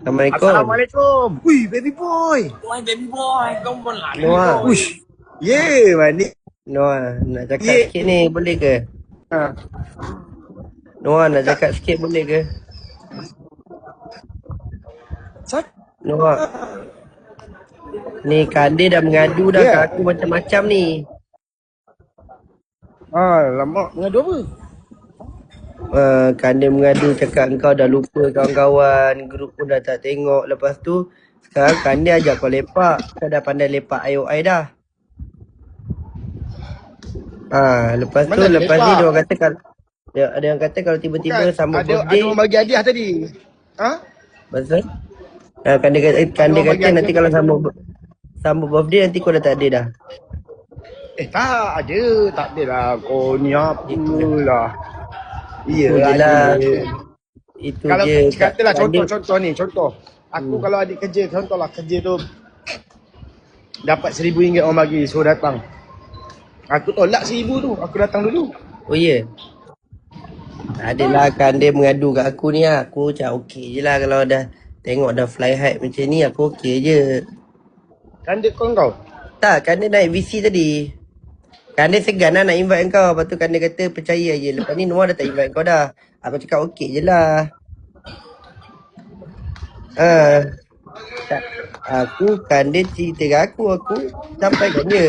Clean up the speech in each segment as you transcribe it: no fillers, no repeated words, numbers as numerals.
Assalamualaikum. Assalamualaikum. Ui, baby boy. Why baby boy, kau pun lah baby Noah. boy. Ush. Yeah, manik. Noah, nak cakap Yeah. sikit ni boleh ke? Ha. Noah, nak cakap sikit boleh ke? Cak. Noah. Ni Kandir dah mengadu dah Yeah. kat aku macam-macam ni. Lama mengadu apa? Kandir mengadu cakap kau dah lupa kawan-kawan, grup pun dah tak tengok. Lepas tu sekarang Kandir ajak kau lepak. Kau dah pandai lepak IOI dah. Lepas tu Mana ada lepas ni lepak? dia orang kata kalau ada yang kata kalau tiba-tiba Bukan, sambut ada birthday. orang bagi hadiah tadi. Ha? Betul? Kandir orang bagi kata nanti hadiah kalau tadi. sambut birthday nanti kau dah tak ada dah. Tak ada. Tak ada lah. Kau ni apalah. Ya, Itu je ada. lah. Itu Kalau je. katalah Kandir- contoh ni, contoh. Aku kalau adik kerja, contohlah kerja tu dapat RM1,000 orang bagi, suruh datang. Aku tolak RM1,000 tu, aku datang dulu. Oh ya. Tak adalah Kandir mengadu kat aku ni lah. Aku macam okey je lah kalau dah tengok dah fly high macam ni aku okey je. Kan dia call kau? Tak, Kandir naik VC tadi. Kandir segan lah nak invite kau. Lepas tu Kandir kata percaya je. Lepas ni Noah dah tak invite kau dah. Aku cakap okey je lah. Tak. Aku Kandir cerita kat aku sampaikan je.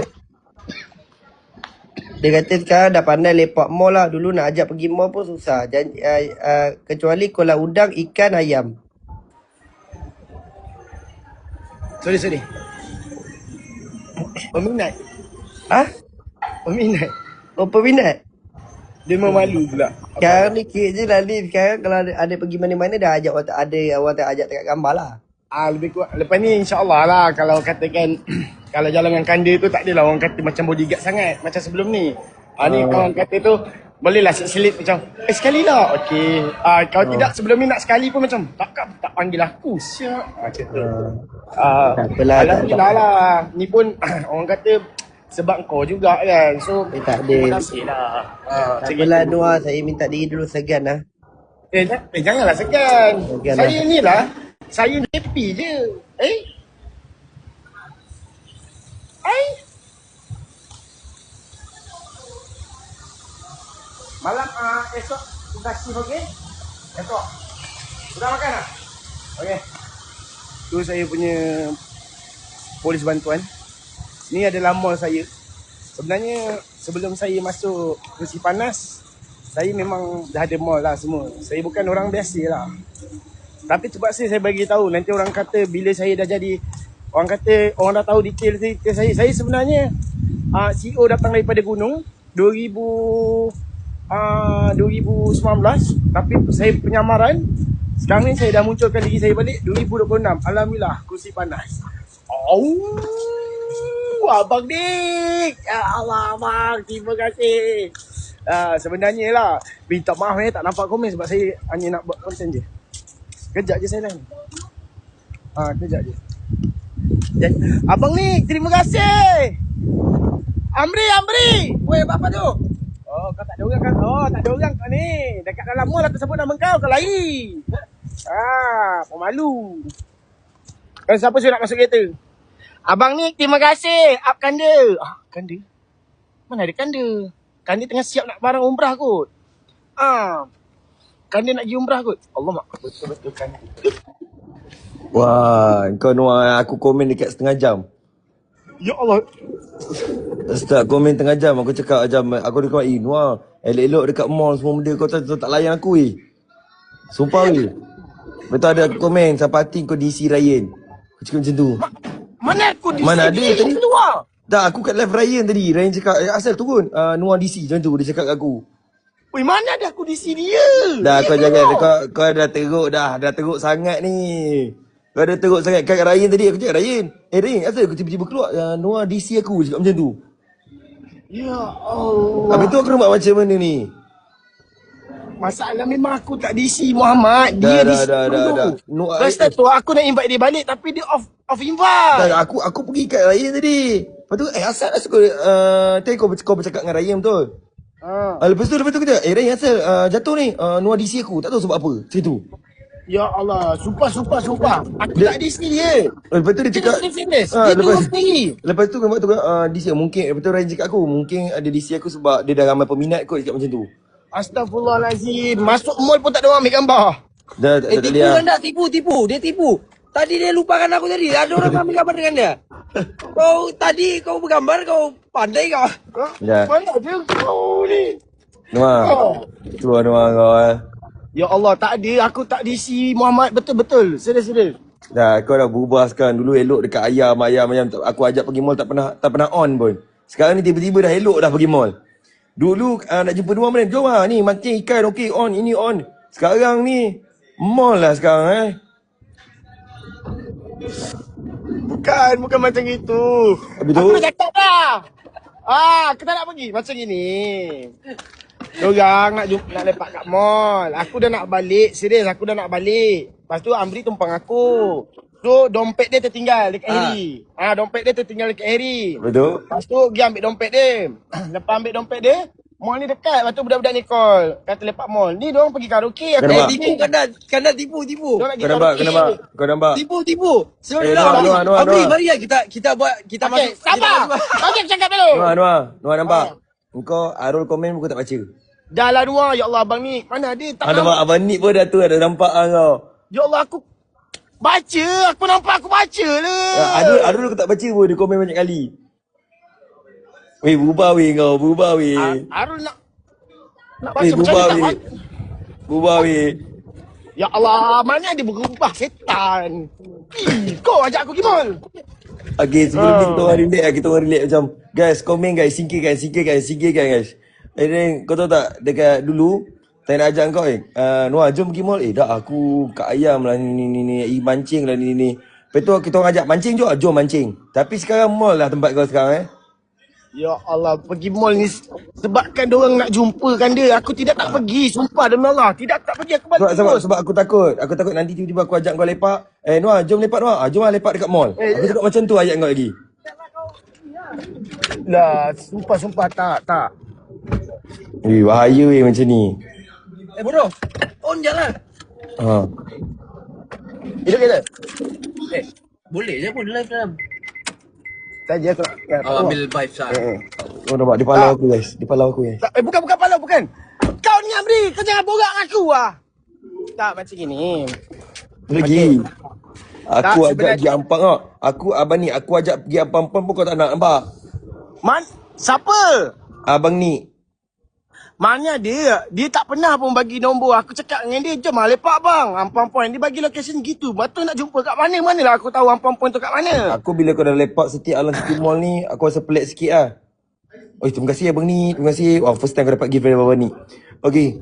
Dia kata sekarang dah pandai lepak mall lah. Dulu nak ajak pergi mall pun susah. Kecuali kolam udang, ikan, ayam. Sorry. Peminat. Peminat. Oh, peminat? Dia memalu pula. Sekarang ni kira je lah ni. Sekarang kalau ada pergi mana-mana dah ajak orang tak ajak dekat gambar lah. Lebih kuat. Lepas ni insyaAllah lah kalau katakan kalau jalan dengan Kandir tu tak adalah orang kata macam bodyguard sangat macam sebelum ni. Ni orang kata tu bolehlah selit macam sekali lah. Okey. Kalau tidak sebelum ni nak sekali pun macam tak panggil aku. Siap. Macam tu. Tak apalah. Alhamdulillah lah. Ni pun orang kata sebab kau juga kan. So Tak ada. terima kasih lah. Tak apalah Noah. Saya minta diri dulu segan lah. Janganlah segan. Segan Saya ni lah. Saya happy je. Malam esok tugas shift okey? Esok. Sudah makan tak? Okey. Tu saya punya polis bantuan. Ni adalah mall saya. Sebenarnya sebelum saya masuk kursi panas, saya memang dah ada mall lah semua. Saya bukan orang biasa lah. Tapi terpaksa saya bagi tahu, nanti orang kata bila saya dah jadi, orang kata orang dah tahu detail saya. Saya sebenarnya CEO datang daripada gunung 2019, tapi saya penyamaran. Sekarang ni saya dah munculkan diri saya balik 2026. Alhamdulillah, kursi panas. Abang Dik. Ya Allah abang, terima kasih. Sebenarnya lah, minta maaf tak nampak komen sebab saya hanya nak buat konten je. Kejap je saya lain. Kejap je. Abang Nik, terima kasih. Amri. Weh, apa tu? Oh, kau tak ada orang kan? Oh, tak ada orang kau ni. Dekat dalam mall lah tersebut nama kau lari. Pemalu. Siapa suruh nak masuk kereta? Abang Nik, terima kasih. Up Kandir. Kandir? Mana ada Kandir? Kandir tengah siap nak barang umrah kot. Kandir nak pergi umrah kot. Allah mak. Betul-betul Kandir. Wah, kau Noah, aku komen dekat setengah jam. Ya Allah. Start komen tengah jam, aku cakap macam, aku dekat Noah, elok-elok dekat mall semua benda kau tak layan aku Sumpah Betul ada komen, sampai hati kau DC Ryan. Aku cakap macam tu. Mana aku DC? Mana ada dia tadi? keluar. Tak, aku kat live Ryan tadi. Ryan cakap, asal turun Noah DC macam tu, dia cakap kat aku. Weh, mana ada aku DC dia? Dah kau jangan, kau dah teruk dah teruk sangat ni. Kau dah teruk sangat. Kat Ryan tadi aku cakap, Ryan asal aku tiba-tiba keluar Noah DC aku, cakap macam tu. Ya Allah. Habis tu aku nak buat macam mana ni? Masalah memang aku tak DC Muhammad. Dia DC Dah. Lepas tu aku nak invite dia balik tapi dia off invite. Tak, aku pergi kat Ryan tadi. Lepas tu asal kau tadi kau bercakap dengan Ryan betul? Lepas tu kejap Ryan asal jatuh ni Noah DC aku. Tak tahu sebab apa. Macam tu. Ya Allah, sumpah. Aku Dia- tak DC dia. Lepas tu dia cakap Serius. Ah, Dia turun sendiri. lepas tu gambar tu DC mungkin lepas tu Ryan cakap aku mungkin ada DC aku sebab dia dah ramai peminat kot cakap macam tu. Astagfirullahalazim. Masuk mall pun tak ada orang ambil gambar. Dah tak tipu boleh kan tak? Tipu. Dia tipu. Tadi dia lupakan aku tadi. Ada orang ambil gambar dengan dia. Kau bergambar, kau pandai kau. Ya. Mana dia kau ni? Noah. Tu Noah kau Ya Allah, tak ada. Aku tak DC Muhammad. Betul. Serius. Dah kau dah berubah sekarang. Dulu elok dekat ayam. Aku ajak pergi mall tak pernah on pun. Sekarang ni tiba-tiba dah elok dah pergi mall. Dulu nak jumpa Noah mana? Jom lah ni mancing ikan okey on ini on. Sekarang ni mall lah sekarang Bukan macam itu. Habis tu? Aku dah cakap dah. Aku tak nak pergi macam gini. Diorang nak lepak kat mall. Aku dah nak balik. Serius, aku dah nak balik. Lepas tu Amri tumpang aku. So, dompet dia tertinggal dekat Harry. Dompet dia tertinggal dekat Harry. Betul? Lepas tu, pergi ambil dompet dia. Lepas ambil dompet dia, mall ni dekat. Lepas tu budak-budak ni call. Kata lepak mall. Ni diorang pergi karaoke. Aku Kenapa? Tipu kan dah tipu. Diorang pergi Kau nampak? Tipu. Sebab Noah. Abri, mari lah kita Okay, masuk. sabar. Okey, aku cakap dulu. Noah nampak? Engkau Arul komen pun kau tak baca. Dah lah Noah. Ya Allah, abang ni. Mana dia? Tak Nampak abang Nik pun dah tu ada nampak kau. Ya Allah, aku baca. Aku nampak aku baca lah. Arul kau tak baca pun dia komen banyak kali. Weh berubah weh. Arul nak Weh baca macam berubah ni tak weh. baca. Berubah weh. Ya Allah, mana dia berubah setan. Kau ajak aku pergi mall. Okay sebelum ni kita orang relate macam guys komen guys singkirkan guys. And then kau tahu tak dekat dulu saya nak ajak kau Noah jom pergi mall dah aku kat ayam lah ni mancing lah ni. Lepas tu kita orang ajak mancing jom mancing. Tapi sekarang mall lah tempat kau sekarang Ya Allah, pergi mall ni sebabkan diorang nak jumpakan dia. Aku tidak tak pergi, sumpah demi Allah. Tidak tak pergi, aku balik terus. Sebab aku takut nanti tiba-tiba aku ajak kau lepak. Noah jom lepak Noah. Jom lah lepak dekat mall. Aku cakap macam tu ayat kau lagi. Lah, sumpah tak. Bahaya macam ni. Bodoh. On je lah. Hidup kita. Boleh je pun live dalam. Tadi aku nak Ambil vibes lah. Kau nampak dia palau aku guys. bukan pala, bukan. Kau ni Amri, kau jangan borak dengan aku Tak macam gini. Lagi. Aku Tak, ajak sebenarnya- pergi Ampang tau. Aku ajak pergi Ampang pun kau tak nak nampak. Siapa? Abang ni. Maknanya dia tak pernah pun bagi nombor. Aku cakap dengan dia, jom lah lepak bang. Ampang Point. Dia bagi location gitu. Betul nak jumpa kat mana? Manalah aku tahu Ampang Point tu kat mana. Aku bila kau dah lepak setiap Alam City Mall ni, aku rasa pelik sikit lah. Terima kasih abang ni. Terima kasih. Wah, first time kau dapat gift dari abang ni. Okay.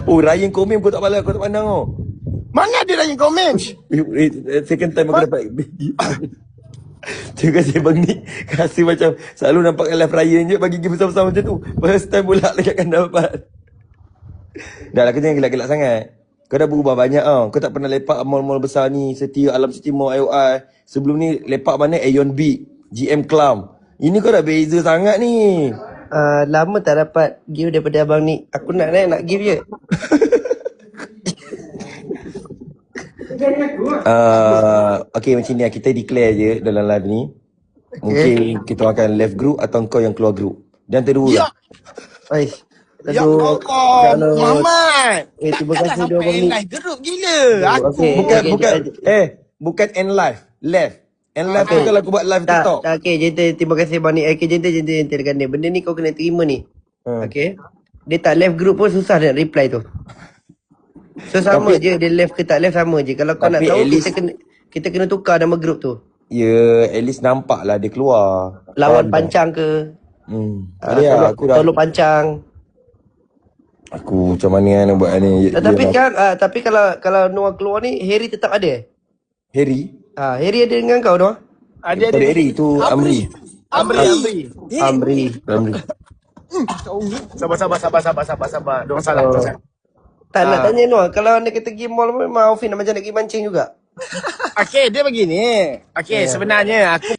Ryan komen kau tak pandang kau. Mana dia yang komen? Second time aku dapat terima kasih abang ni. Rasa macam selalu nampak kat live Ryan je bagi gift besar-besar macam tu. First time pula dekat kan dapat. Dah lah kau jangan gelak-gelak sangat. Kau dah berubah banyak tau. Kau tak pernah lepak mall-mall besar ni. Setia, Alam City Mall, IOI. Sebelum ni lepak mana? Aeon Beat, GM Clam. Ini kau dah beza sangat ni. Lama tak dapat gift daripada abang ni. Aku nak gift je. Okay macam ni lah. Kita declare je dalam live ni. Mungkin kita akan left group atau kau yang keluar group. Dan kedua. Ya. Ais. Ya Allah, Muhammad. Terima Takkanlah kasih dia abang sampai ni. live geruk gila. Aku. Okey. Bukan end live. Left. End live tu kalau aku buat live TikTok. Tak, okay, gentle. Terima kasih abang ni. Okay, gentle dengan dia. Benda ni kau kena terima ni. Okay. Dia tak left group pun susah nak reply tu. So sama je dia left ke tak left sama je. Kalau kau nak Tapi tahu at least- kita kena tukar nama group tu. Ya, at least nampak lah dia keluar. Lawan Faham tak? pancang ke? Tak ada lah, aku dah. Tolong pancang. Aku macam mana nak buat ni. Tapi kalau Noah keluar ni Harry tetap ada. Harry? Harry ada dengan kau Noah? Ada Tak ada Harry, tu Amri. Amri. Amri. Sabar. Diorang salah. Tak nak tanya Noah, kalau anda kata pergi mall memang Aufin nak macam nak pergi mancing juga. Okey, dia begini. Okey, sebenarnya aku